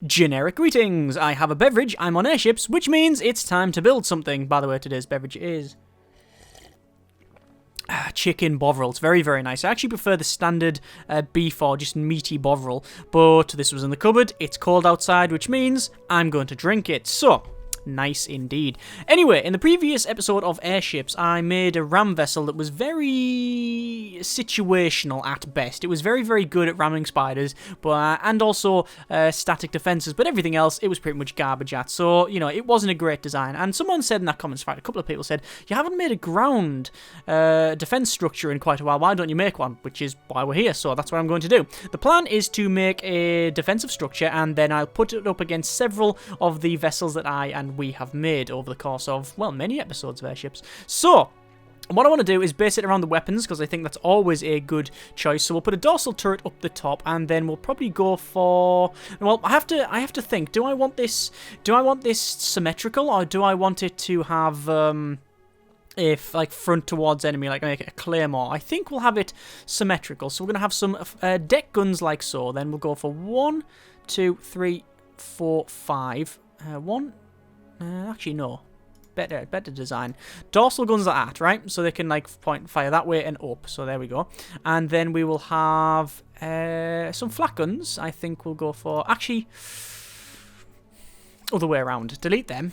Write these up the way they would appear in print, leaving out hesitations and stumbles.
Generic greetings! I have a beverage, I'm on Airships, which means it's time to build something. By the way, today's beverage is chicken bovril. It's very, very nice. I actually prefer the standard beef or just meaty bovril, but this was in the cupboard. It's cold outside, which means I'm going to drink it. So, nice indeed. Anyway, in the previous episode of Airships, I made a ram vessel that was very situational at best. It was very, very good at ramming spiders, but and also static defenses, but everything else, it was pretty much garbage at. So, you know, it wasn't a great design. And someone said in that comments, in fact, a couple of people said, you haven't made a ground defense structure in quite a while. Why don't you make one? Which is why we're here, so that's what I'm going to do. The plan is to make a defensive structure, and then I'll put it up against several of the vessels that I and we have made over the course of, well, many episodes of Airships. So, what I want to do is base it around the weapons, because I think that's always a good choice. So we'll put a dorsal turret up the top, and then we'll probably go for, well, I have to think, do I want this symmetrical, or do I want it to have if like front towards enemy, like make it a claymore? I think we'll have it symmetrical. So we're going to have some deck guns like so. Then we'll go for 1, 2, 3, 4, 5. Actually, no. Better design. Dorsal guns like that, right? So they can like point fire that way and up. So there we go. And then we will have some flat guns. I think we'll go for, actually, other way around. Delete them.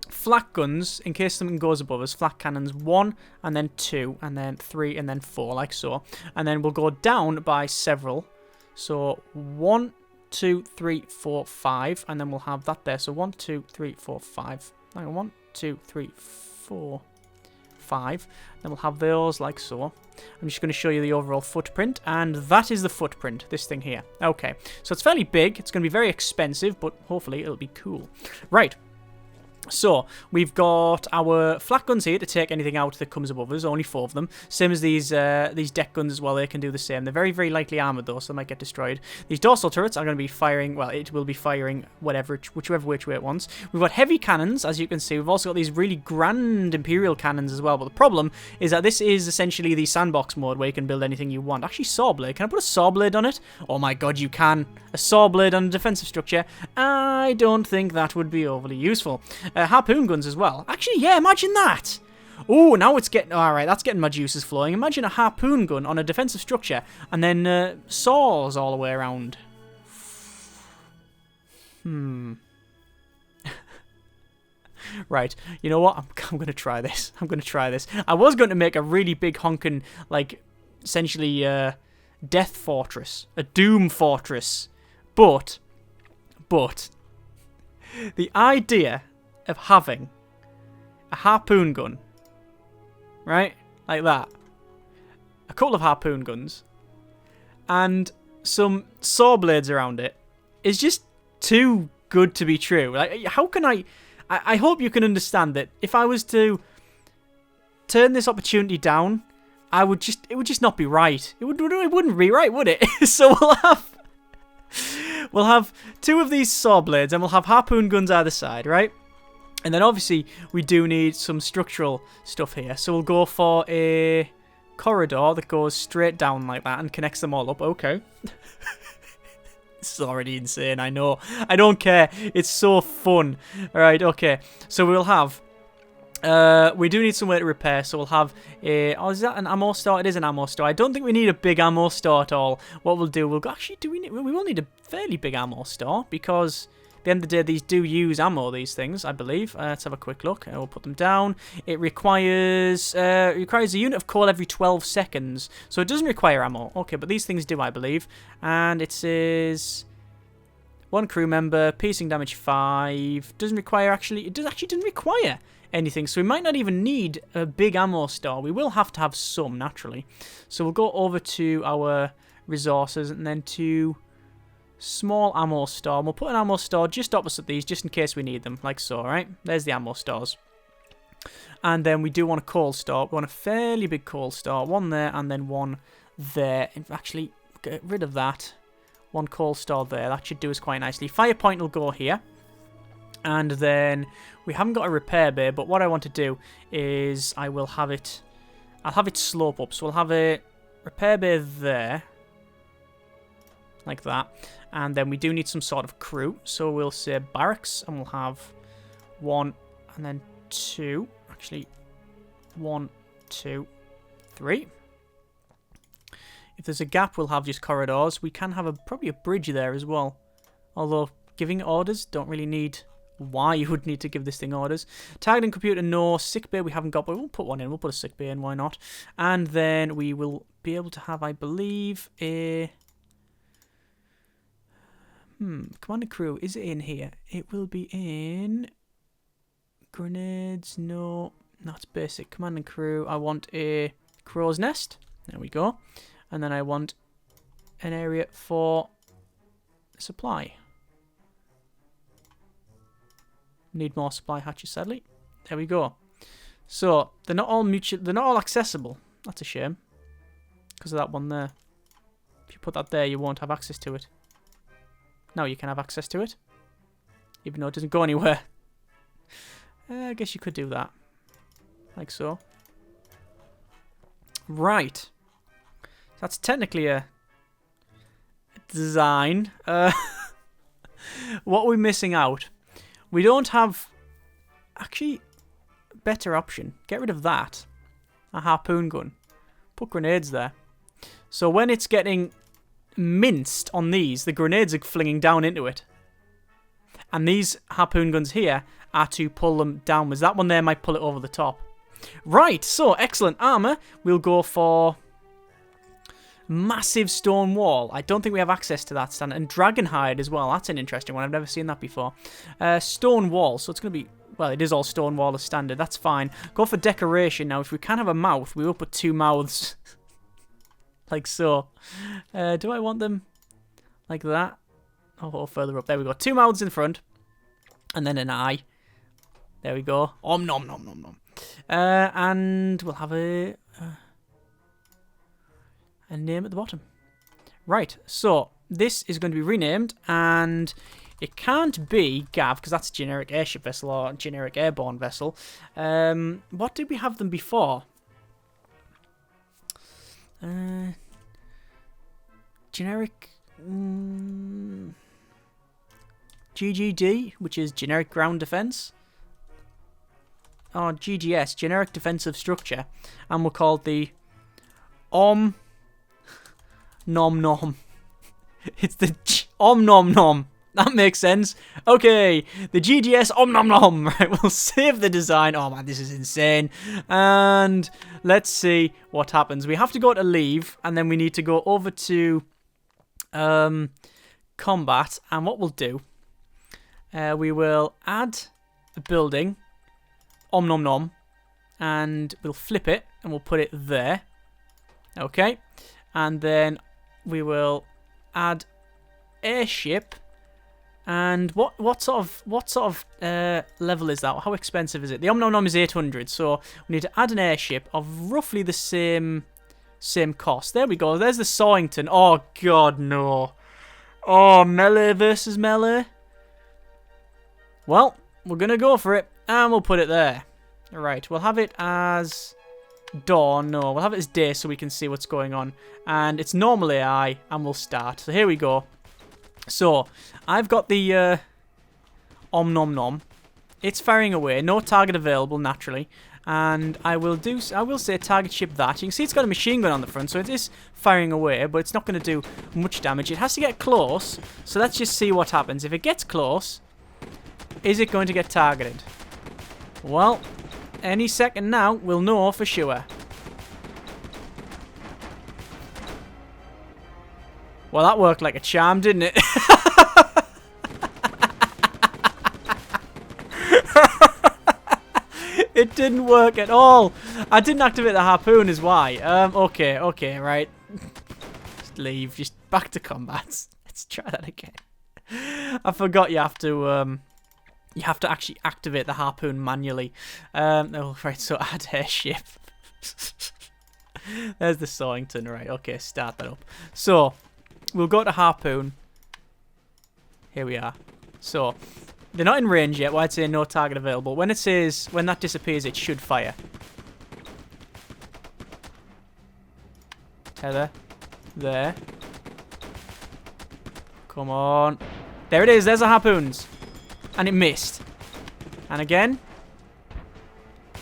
Flat guns, in case something goes above us. Flat cannons, 1, and then 2, and then 3, and then 4, like so. And then we'll go down by several. So 1, 2, 3, 4, 5, and then we'll have that there. So 1, 2, 3, 4, 5. 1, 2, 3, 4, 5. Then we'll have those like so. I'm just going to show you the overall footprint, and that is the footprint, this thing here. Okay, so it's fairly big. It's going to be very expensive, but hopefully it'll be cool. Right. So, we've got our flat guns here to take anything out that comes above us, only 4 of them. Same as these deck guns as well, they can do the same. They're very, very lightly armoured though, so they might get destroyed. These dorsal turrets are going to be firing, well, it will be firing whichever which way it wants. We've got heavy cannons, as you can see. We've also got these really grand Imperial cannons as well, but the problem is that this is essentially the sandbox mode where you can build anything you want. Actually, saw blade. Can I put a saw blade on it? Oh my god, you can. A saw blade on a defensive structure. I don't think that would be overly useful. Harpoon guns as well. Actually, yeah, imagine that. Oh, now it's getting... Alright, that's getting my juices flowing. Imagine a harpoon gun on a defensive structure, and then saws all the way around. Right, you know what? I'm going to try this. I was going to make a really big honking, like, essentially, death fortress. A doom fortress. But, the idea of having a harpoon gun, right, like that, a couple of harpoon guns, and some saw blades around it is just too good to be true. Like, how can I hope you can understand that if I was to turn this opportunity down, it would just not be right. It wouldn't be right, would it? So we'll have 2 of these saw blades, and we'll have harpoon guns either side, right? And then obviously we do need some structural stuff here. So we'll go for a corridor that goes straight down like that and connects them all up. Okay. This is already insane, I know. I don't care. It's so fun. Alright, okay. So we'll have... we do need somewhere to repair, so we'll have a... Oh, is that an ammo store? It is an ammo store. I don't think we need a big ammo store at all. What we'll do, we'll go... Actually, we will need a fairly big ammo store, because... At the end of the day, these do use ammo, these things, I believe. Let's have a quick look. We'll put them down. It requires a unit of coal every 12 seconds. So it doesn't require ammo. Okay, but these things do, I believe. And it says 1 crew member, piercing damage 5. Doesn't require, actually, it actually doesn't require anything. So we might not even need a big ammo store. We will have to have some, naturally. So we'll go over to our resources and then to... small ammo store. We'll put an ammo store just opposite these, just in case we need them, like so, right? There's the ammo stores. And then we do want a coal store. We want a fairly big coal store. 1 there, and then 1 there. Actually, get rid of that. 1 coal store there. That should do us quite nicely. Fire point will go here. And then we haven't got a repair bay, but what I want to do is I'll have it slope up. So we'll have a repair bay there. like that. And then we do need some sort of crew, so we'll say barracks, and we'll have 1 and then 2. Actually, 1, 2, 3. If there's a gap, we'll have just corridors. We can have probably a bridge there as well. Although, giving orders, don't really need why you would need to give this thing orders. Targeting computer, no. Sick bay we haven't got, but we'll put one in. We'll put a sick bay in, why not? And then we will be able to have, I believe, a... Commander crew, is it in here? It will be in... Grenades, no. That's basic. Command and crew, I want a crow's nest. There we go. And then I want an area for supply. Need more supply hatches, sadly. There we go. So they're not all mutual. They're not all accessible. That's a shame. Because of that one there. If you put that there, you won't have access to it. Now you can have access to it, even though it doesn't go anywhere. I guess you could do that, like so. Right. That's technically a design. What are we missing out? We don't have... Actually, better option. Get rid of that. A harpoon gun. Put grenades there. So when it's getting minced on these, the grenades are flinging down into it. And these harpoon guns here are to pull them downwards. That one there might pull it over the top. Right, so excellent armor. We'll go for... massive stone wall. I don't think we have access to that standard. And dragon hide as well. That's an interesting one. I've never seen that before. Stone wall. So it's going to be... Well, it is all stone wall as standard. That's fine. Go for decoration. Now, if we can have a mouth, we will put 2 mouths. Like so. Do I want them like that? Oh, further up. There we go. 2 mouths in front. And then an eye. There we go. Om nom nom nom nom. And we'll have a name at the bottom. Right, so this is going to be renamed, and it can't be Gav, because that's a generic airship vessel or generic airborne vessel. What did we have them before? Generic... GGD, which is generic ground defense. Or GGS, generic defensive structure. And we'll call the Om Nom Nom. It's the Om Nom Nom. That makes sense. Okay, the GGS Om Nom Nom. Right, we'll save the design. Oh man, this is insane. And let's see what happens. We have to go to leave, and then we need to go over to combat. And what we'll do, we will add a building, Om Nom Nom, and we'll flip it, and we'll put it there. Okay, and then we will add airship. And what sort of level is that? How expensive is it? The Om Nom Nom is 800, so we need to add an airship of roughly the same cost. There we go. There's the Sawington. Oh god, no. Oh, melee versus melee. Well, we're gonna go for it, and we'll put it there. All right, we'll have it as dawn. No, we'll have it as day so we can see what's going on. And it's normal AI, and we'll start. So here we go. So, I've got the Om Nom Nom. It's firing away. No target available, naturally. And I will say target ship that. You can see it's got a machine gun on the front, so it is firing away, but it's not going to do much damage. It has to get close, so let's just see what happens. If it gets close, is it going to get targeted? Well, any second now, we'll know for sure. Well, that worked like a charm, didn't it? It didn't work at all. I didn't activate the harpoon is why. Okay, right. Just leave. Just back to combat. Let's try that again. I forgot you have to actually activate the harpoon manually. Oh, right, so add airship. There's the Sawington, right. Okay, start that up. So, we'll go to harpoon. Here we are. So, they're not in range yet. Why I'd say no target available. When that disappears, it should fire. Tether. There. Come on. There it is. There's the harpoons. And it missed. And again.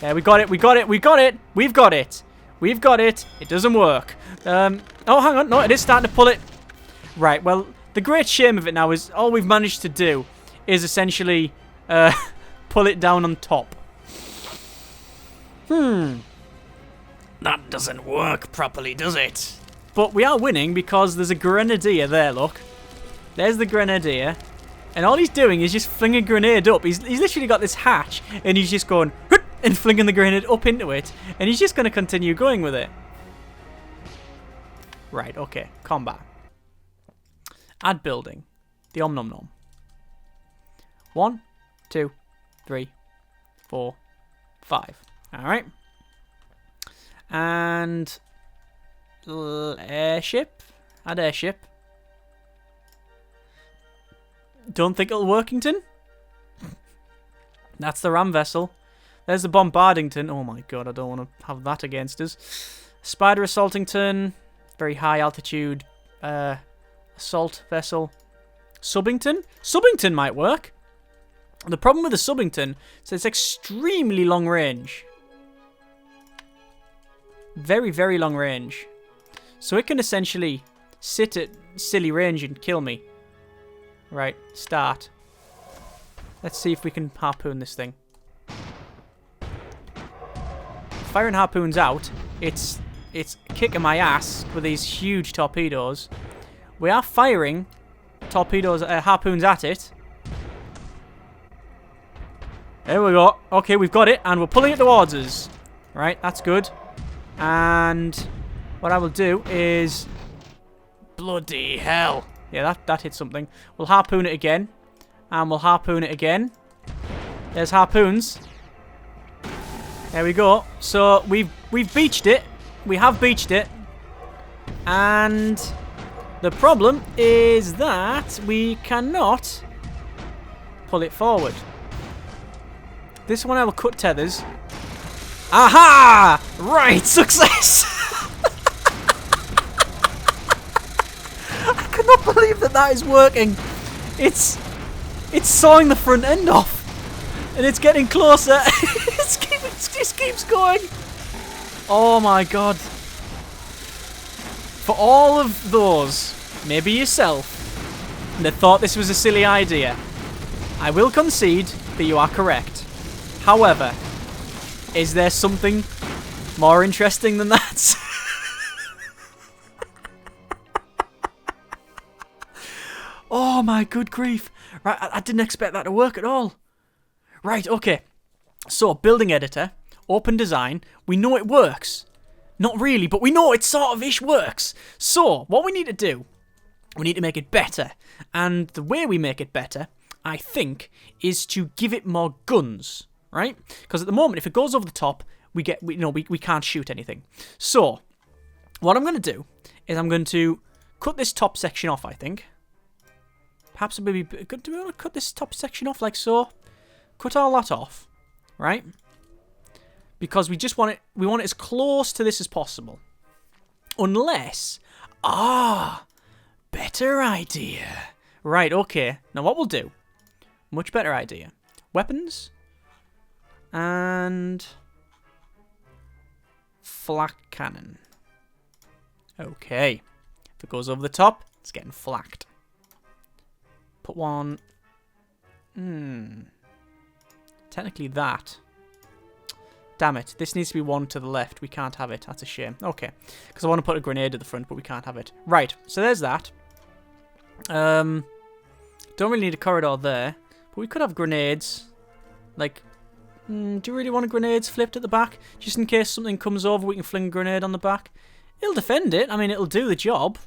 There, we got it. We got it. We got it. We've got it. We've got it. It doesn't work. Oh, hang on. No, it is starting to pull it. Right, well, the great shame of it now is all we've managed to do is essentially pull it down on top. That doesn't work properly, does it? But we are winning because there's a grenadier there, look. There's the grenadier. And all he's doing is just fling a grenade up. He's literally got this hatch and he's just going and flinging the grenade up into it. And he's just going to continue going with it. Right, okay. Combat. Add building. The Om Nom Nom. 1, 2, 3, 4, 5. Alright. And airship. Add airship. Don't think it'll Workington. That's the ram vessel. There's the Bombardington. Oh my god, I don't want to have that against us. Spider Assaultington. Very high altitude assault vessel. Subbington? Subbington might work. The problem with the Subbington is it's extremely long range. Very, very long range. So it can essentially sit at silly range and kill me. Right, start. Let's see if we can harpoon this thing. Firing harpoons out, it's kicking my ass with these huge torpedoes. We are firing torpedoes, harpoons at it. There we go. Okay, we've got it, and we're pulling it towards us. Right, that's good. And what I will do is... Bloody hell. Yeah, that hit something. We'll harpoon it again. And we'll harpoon it again. There's harpoons. There we go. So we've beached it. We have beached it. And the problem is that we cannot pull it forward. This one I will cut tethers. Aha! Right, success! I cannot believe that is working. It's sawing the front end off. And it's getting closer. It just keeps going. Oh my god. For all of those, maybe yourself, that thought this was a silly idea, I will concede that you are correct. However, is there something more interesting than that? Oh my good grief. Right, I didn't expect that to work at all. Right, okay. So, building editor, open design, we know it works. Not really, but we know it sort of ish works. So, what we need to do, we need to make it better. And the way we make it better, I think, is to give it more guns, right? Because at the moment, if it goes over the top, we can't shoot anything. So, what I'm going to do is I'm going to cut this top section off, I think. Perhaps it would be good. Do we want to cut this top section off like so? Cut all that off, right? Because we just want it. We want it as close to this as possible. Unless, better idea. Right. Okay. Now what we'll do? Much better idea. Weapons and flak cannon. Okay. If it goes over the top, it's getting flaked. Put one... Technically that. Damn it. This needs to be one to the left. We can't have it. That's a shame. Okay. Because I want to put a grenade at the front, but we can't have it. Right. So there's that. Don't really need a corridor there. But we could have grenades. Like, do you really want grenades flipped at the back? Just in case something comes over, we can fling a grenade on the back. It'll defend it. I mean, it'll do the job.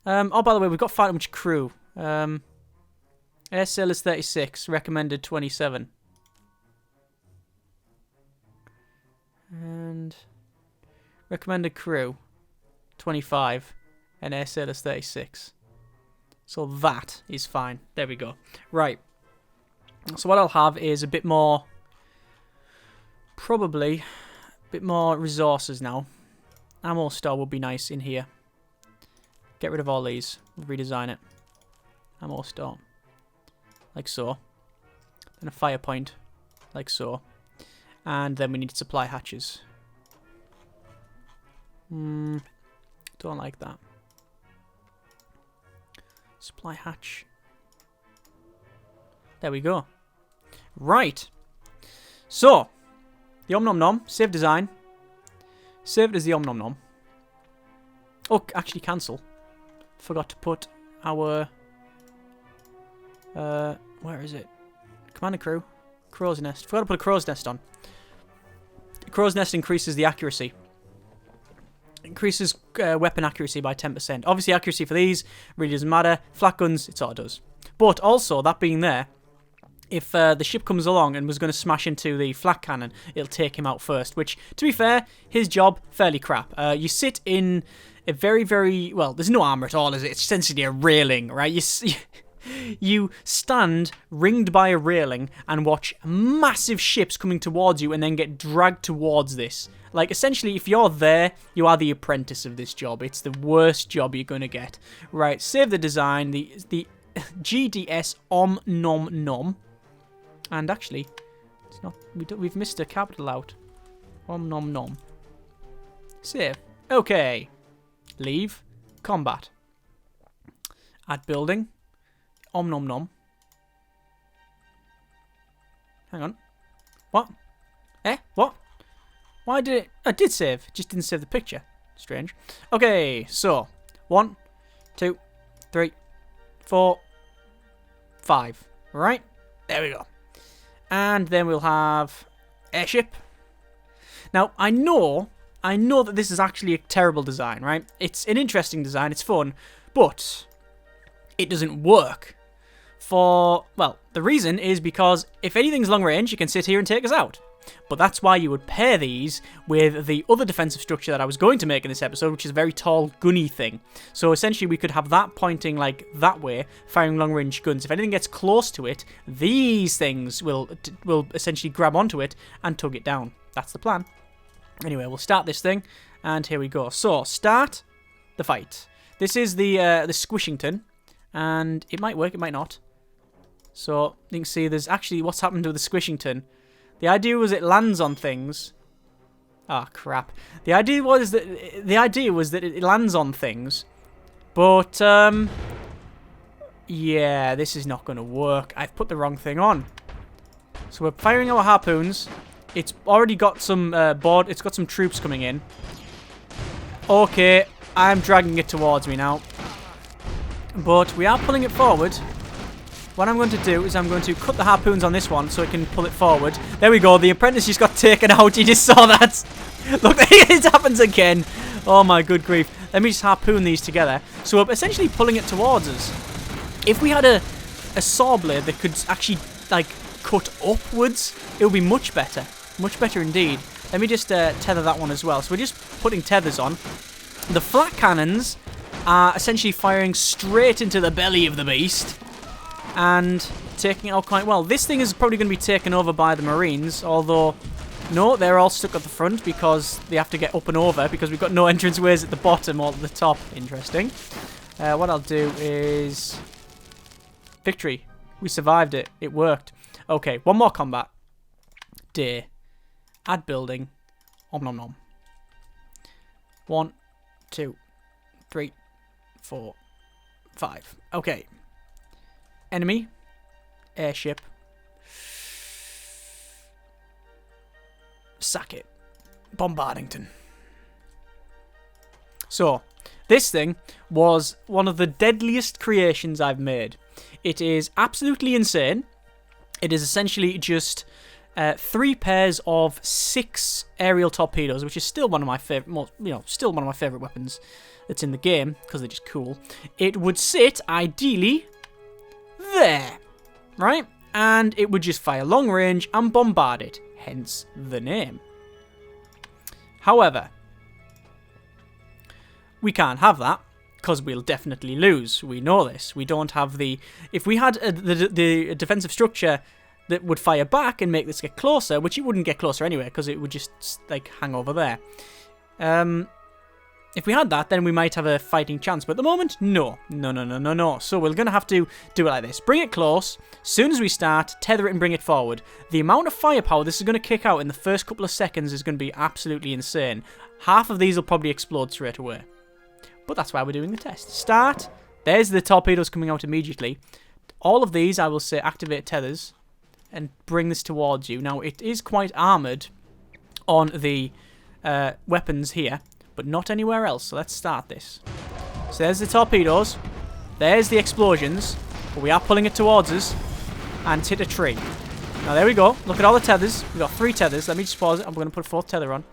Oh, by the way, we've got fighting much crew. Air sailors 36, recommended 27. And recommended crew 25 and air sailors 36. So that is fine. There we go. Right. So what I'll have is a bit more, probably a bit more resources now. Ammo store would be nice in here. Get rid of all these. Redesign it. Ammo store. Like so. Then a fire point. Like so. And then we need supply hatches. Don't like that. Supply hatch. There we go. Right. So, the Om Nom Nom. Save design. Save it as the Om Nom Nom. Oh, actually cancel. Forgot to put our... where is it? Command and crew. Crow's nest. Forgot to put a crow's nest on. Crow's nest increases the accuracy. Increases weapon accuracy by 10%. Obviously, accuracy for these really doesn't matter. Flak guns, it sort of does. But also, that being there, if the ship comes along and was going to smash into the flak cannon, it'll take him out first. Which, to be fair, his job, fairly crap. You sit in a very, very... Well, there's no armor at all, is it? It's essentially a railing, right? You stand ringed by a railing and watch massive ships coming towards you and then get dragged towards this. Like, essentially, if you're there, you are the apprentice of this job. It's the worst job you're going to get. Right, save the design. The GDS Om Nom Nom. And actually, it's not. We've missed a capital out. Om Nom Nom. Save. Okay. Leave. Combat. Add building. Om Nom Nom. Hang on. What? What? Why did it... I did save. Just didn't save the picture. Strange. Okay, so. 1, 2, 3, 4, 5. Right? There we go. And then we'll have airship. Now, I know that this is actually a terrible design, right? It's an interesting design. It's fun. But it doesn't work. Well, the reason is because if anything's long range, you can sit here and take us out. But that's why you would pair these with the other defensive structure that I was going to make in this episode, which is a very tall, gunny thing. So essentially we could have that pointing like that way, firing long-range guns. If anything gets close to it, these things will essentially grab onto it and tug it down. That's the plan. Anyway, we'll start this thing, and here we go. So, start the fight. This is the Squishington, and it might work, it might not. So, you can see there's actually what's happened to the Squishington. The idea was it lands on things. Ah, crap. The idea was that it lands on things. But yeah, this is not going to work. I've put the wrong thing on. So we're firing our harpoons. It's already got some it's got some troops coming in. Okay, I'm dragging it towards me now. But we are pulling it forward. What I'm going to do is I'm going to cut the harpoons on this one so it can pull it forward. There we go. The apprentice just got taken out. You just saw that. Look, it happens again. Oh my good grief. Let me just harpoon these together. So we're essentially pulling it towards us. If we had a saw blade that could actually, like, cut upwards, it would be much better. Much better indeed. Let me just tether that one as well. So we're just putting tethers on. The flat cannons are essentially firing straight into the belly of the beast. And taking it out quite well. This thing is probably going to be taken over by the Marines, although, no, they're all stuck at the front because they have to get up and over because we've got no entrance ways at the bottom or at the top. Interesting. What I'll do is... Victory. We survived it. It worked. Okay, one more combat. Day. Add building. Om nom nom. 1, 2, 3, 4, 5. Okay. Enemy, airship, sack it, Bombardington. So, this thing was one of the deadliest creations I've made. It is absolutely insane. It is essentially just 3 pairs of 6 aerial torpedoes, which is still one of my favorite, still one of my favorite weapons that's in the game because they're just cool. It would sit ideally there, right? And it would just fire long range and bombard it, hence the name. However, we can't have that because we'll definitely lose. We know this. We don't have the... If we had the defensive structure that would fire back and make this get closer, which it wouldn't get closer anyway because it would just like hang over there. If we had that, then we might have a fighting chance. But at the moment, no. No, no, no, no, no. So we're going to have to do it like this. Bring it close. As soon as we start, tether it and bring it forward. The amount of firepower this is going to kick out in the first couple of seconds is going to be absolutely insane. Half of these will probably explode straight away. But that's why we're doing the test. Start. There's the torpedoes coming out immediately. All of these, I will say, activate tethers and bring this towards you. Now, it is quite armoured on the weapons here, but not anywhere else. So let's start this. So there's the torpedoes. There's the explosions. But we are pulling it towards us. And it's hit a tree. Now there we go. Look at all the tethers. We've got 3 tethers. Let me just pause it. I'm going to put a 4th tether on.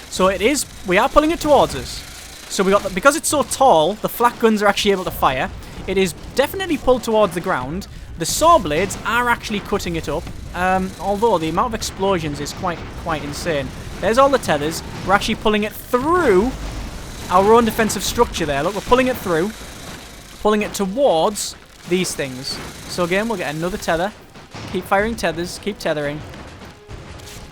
So it is... We are pulling it towards us. So we got... Because it's so tall, the flak guns are actually able to fire. It is definitely pulled towards the ground. The saw blades are actually cutting it up. Although the amount of explosions is quite insane. There's all the tethers. We're actually pulling it through our own defensive structure there. Look, we're pulling it through. Pulling it towards these things. So again, we'll get another tether. Keep firing tethers. Keep tethering.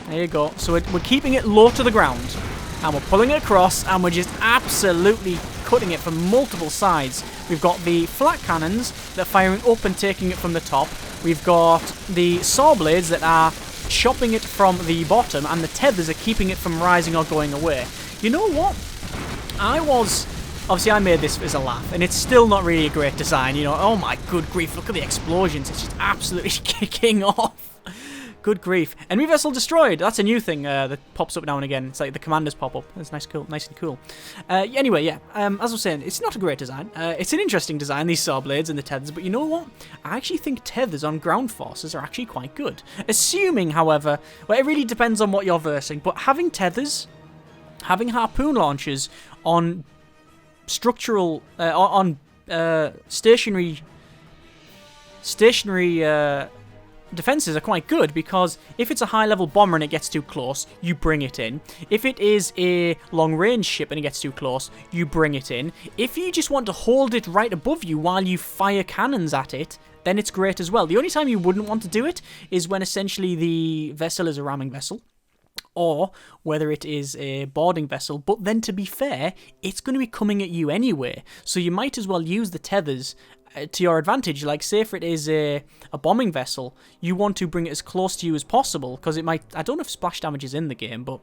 There you go. So we're keeping it low to the ground. And we're pulling it across. And we're just absolutely cutting it from multiple sides. We've got the flat cannons that are firing up and taking it from the top. We've got the saw blades that are chopping it from the bottom, and the tethers are keeping it from rising or going away. You know what? Obviously I made this as a laugh, and it's still not really a great design, you know. Oh my good grief, look at the explosions. It's just absolutely kicking off. Good grief. Enemy vessel destroyed. That's a new thing that pops up now and again. It's like the commanders pop up. It's nice and cool. Anyway, yeah. As I was saying, it's not a great design. It's an interesting design, these saw blades and the tethers. But you know what? I actually think tethers on ground forces are actually quite good. Assuming, however, well, it really depends on what you're versing. But having tethers, having harpoon launchers on structural, stationary defenses are quite good, because if it's a high-level bomber and it gets too close, you bring it in. If it is a long-range ship and it gets too close, you bring it in. If you just want to hold it right above you while you fire cannons at it, then it's great as well. The only time you wouldn't want to do it is when essentially the vessel is a ramming vessel, or whether it is a boarding vessel. But then, to be fair, it's going to be coming at you anyway, so you might as well use the tethers to your advantage. Like, say if it is a bombing vessel, you want to bring it as close to you as possible, because it might... I don't know if splash damage is in the game, but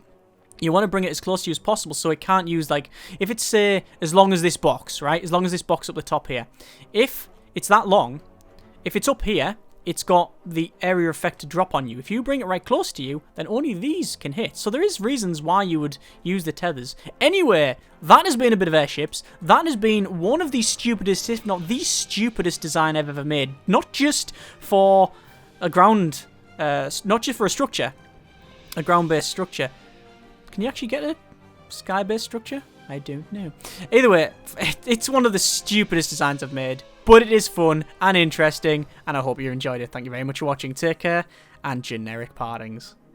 you want to bring it as close to you as possible, so it can't use, like... If it's, say, as long as this box, right? As long as this box up the top here. If it's that long, if it's up here, it's got the area effect to drop on you. If you bring it right close to you, then only these can hit. So there is reasons why you would use the tethers. Anyway, that has been a bit of Airships. That has been one of the stupidest, if not the stupidest design I've ever made. Not just for a ground, not just for a structure, a ground-based structure. Can you actually get a sky-based structure? I don't know. Either way, it's one of the stupidest designs I've made. But it is fun and interesting, and I hope you enjoyed it. Thank you very much for watching. Take care, and generic partings.